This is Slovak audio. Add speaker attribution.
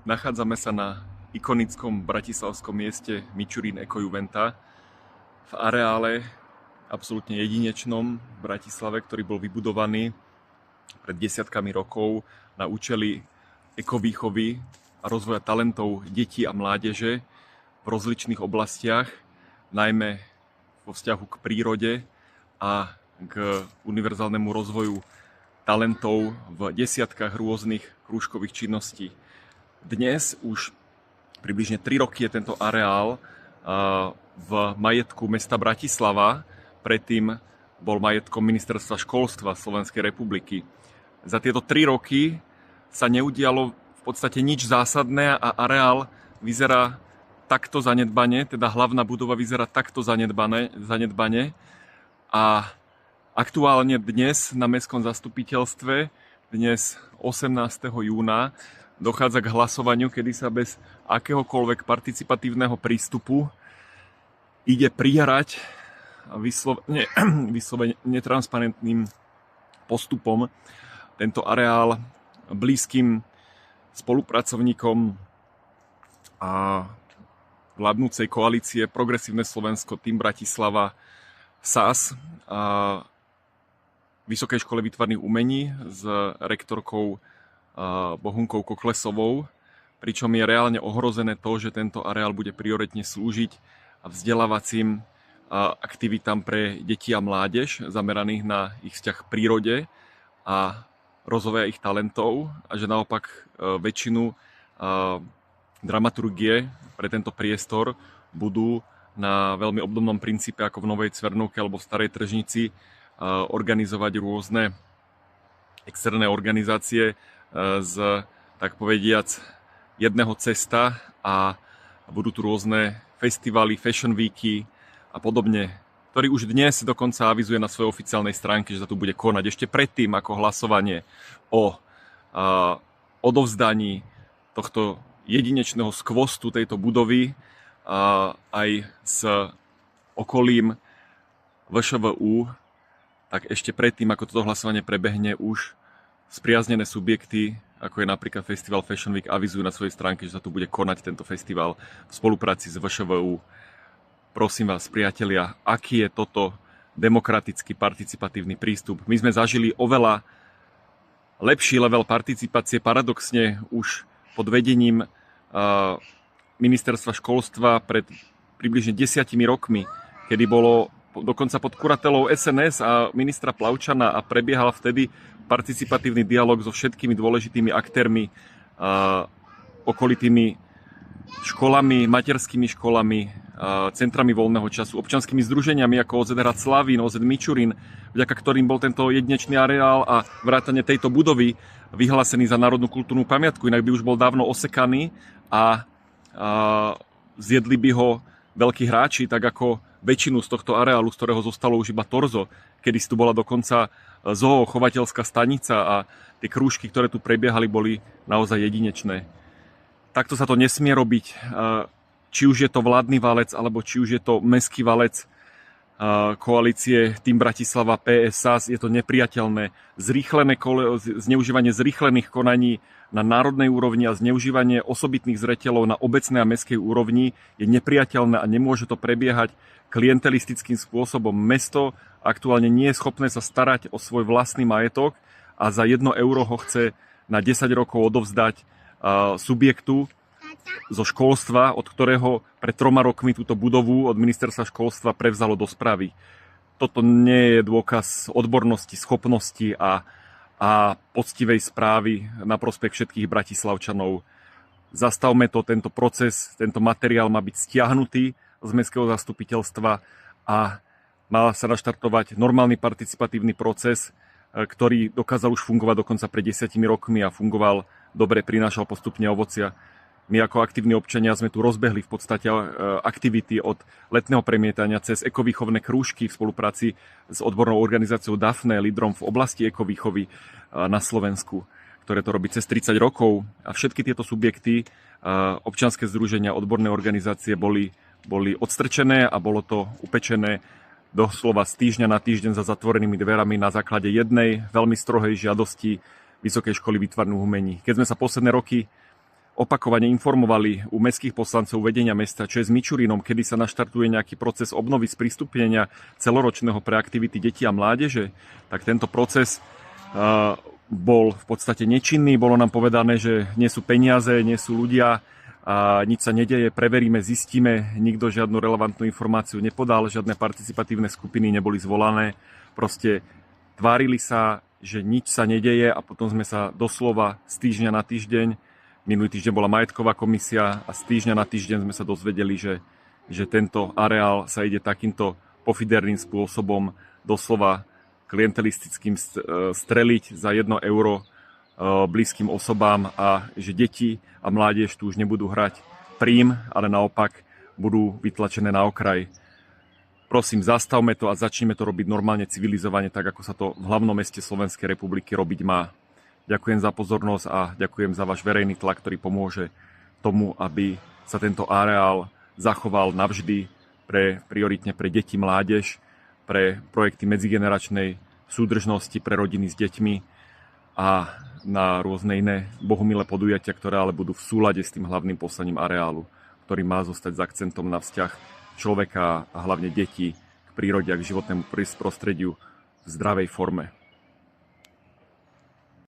Speaker 1: Nachádzame sa na ikonickom bratislavskom mieste Mičurín Eko Juventa v areále absolútne jedinečnom v Bratislave, ktorý bol vybudovaný pred desiatkami rokov na účely ekovýchovy a rozvoja talentov detí a mládeže v rozličných oblastiach, najmä vo vzťahu k prírode a k univerzálnemu rozvoju talentov v desiatkách rôznych krúžkových činností. Dnes už približne 3 roky je tento areál v majetku mesta Bratislava, predtým bol majetkom Ministerstva školstva Slovenskej republiky. Za tieto 3 roky sa neudialo v podstate nič zásadné a areál vyzerá takto zanedbane, teda hlavná budova vyzerá takto zanedbane a aktuálne dnes na mestskom zastupiteľstve, dnes 18. júna, dochádza k hlasovaniu, kedy sa bez akéhokoľvek participatívneho prístupu ide prihrať vyslovene netransparentným postupom tento areál blízkym spolupracovníkom a vládnúcej koalície Progresívne Slovensko, Tým Bratislava, SAS a Vysokej škole výtvarných umení s rektorkou Bohunkou Koklesovou, pričom je reálne ohrozené to, že tento areál bude prioritne slúžiť vzdelávacím aktivitám pre deti a mládež zameraných na ich vzťah k prírode a rozvoja ich talentov a že naopak väčšinu dramaturgie pre tento priestor budú na veľmi obdobnom princípe ako v Novej Cvernovke alebo v Starej Tržnici organizovať rôzne externé organizácie z, tak povediac, jedného cesta a budú tu rôzne festivaly, fashion weeky a podobne, ktorý už dnes dokonca avizuje na svojej oficiálnej stránke, že sa tu bude konať ešte predtým ako hlasovanie o odovzdaní tohto jedinečného skvostu tejto budovy aj s okolím VŠVU, tak ešte predtým, ako toto hlasovanie prebehne, už spriaznené subjekty, ako je napríklad Festival Fashion Week, avizujú na svojej stránke, že sa tu bude konať tento festival v spolupráci s VŠVU. Prosím vás, priatelia, aký je toto demokratický participatívny prístup? My sme zažili oveľa lepší level participácie, paradoxne už pod vedením Ministerstva školstva pred približne 10 rokmi, kedy bolo dokonca pod kuratelou SNS a ministra Plavčana a prebiehal vtedy participatívny dialog so všetkými dôležitými aktérmi, okolitými školami, materskými školami, centrami voľného času, občianskymi združeniami ako OZ Hrad Slavín, OZ Mičurín, vďaka ktorým bol tento jedinečný areál a vrátane tejto budovy vyhlásený za národnú kultúrnu pamiatku, inak by už bol dávno osekaný a zjedli by ho veľkí hráči, tak ako väčšinu z tohto areálu, z ktorého zostalo už iba torzo. Kedysi tu bola dokonca zoo, chovateľská stanica a tie krúžky, ktoré tu prebiehali, boli naozaj jedinečné. Takto sa to nesmie robiť. Či už je to vládny valec, alebo či už je to mestský valec koalície Tým Bratislava, PS, SAS, je to nepriateľné. Zneužívanie zrýchlených konaní na národnej úrovni a zneužívanie osobitných zreteľov na obecnej a mestskej úrovni je nepriateľné a nemôže to prebiehať klientelistickým spôsobom. Mesto aktuálne nie je schopné sa starať o svoj vlastný majetok a za 1 euro ho chce na 10 rokov odovzdať subjektu zo školstva, od ktorého pred 3 rokmi túto budovu od ministerstva školstva prevzalo do správy. Toto nie je dôkaz odbornosti, schopnosti a poctivej správy na prospech všetkých Bratislavčanov. Zastavme to, tento proces, tento materiál má byť stiahnutý z mestského zastupiteľstva a má sa naštartovať normálny participatívny proces, ktorý dokázal už fungovať dokonca pred 10 rokmi a fungoval dobre, prinášal postupne ovocia. My ako aktívni občania sme tu rozbehli v podstate aktivity od letného premietania cez ekovýchovné krúžky v spolupráci s odbornou organizáciou DAFNE, lídrom v oblasti ekovýchovy na Slovensku, ktoré to robí cez 30 rokov. A všetky tieto subjekty, občianske združenia, odborné organizácie boli odstrčené a bolo to upečené doslova z týždňa na týždeň za zatvorenými dverami na základe jednej veľmi strohej žiadosti Vysokej školy výtvarných umení. Keď sme sa posledné roky opakovane informovali u mestských poslancov vedenia mesta, čo je s Mičurinom, kedy sa naštartuje nejaký proces obnovy sprístupnenia celoročného pre aktivity detí a mládeže, tak tento proces bol v podstate nečinný. Bolo nám povedané, že nie sú peniaze, nie sú ľudia a nič sa nedeje, preveríme, zistíme, nikto žiadnu relevantnú informáciu nepodal, žiadne participatívne skupiny neboli zvolané, proste tvárili sa, že nič sa nedeje a potom sme sa doslova z týždňa na týždeň, minulý týždeň bola majetková komisia a z týždňa na týždeň sme sa dozvedeli, že tento areál sa ide takýmto pofiderným spôsobom doslova klientelistickým streliť za 1 euro blízkym osobám a že deti a mládež tu už nebudú hrať prím, ale naopak budú vytlačené na okraj. Prosím, zastavme to a začneme to robiť normálne, civilizovane, tak ako sa to v hlavnom meste Slovenskej republiky robiť má. Ďakujem za pozornosť a ďakujem za váš verejný tlak, ktorý pomôže tomu, aby sa tento areál zachoval navždy prioritne pre deti, mládež, pre projekty medzigeneračnej súdržnosti pre rodiny s deťmi a na rôzne iné bohumilé podujatia, ktoré ale budú v súlade s tým hlavným poslaním areálu, ktorý má zostať s akcentom na vzťah človeka a hlavne detí k prírode a k životnému prostrediu v zdravej forme.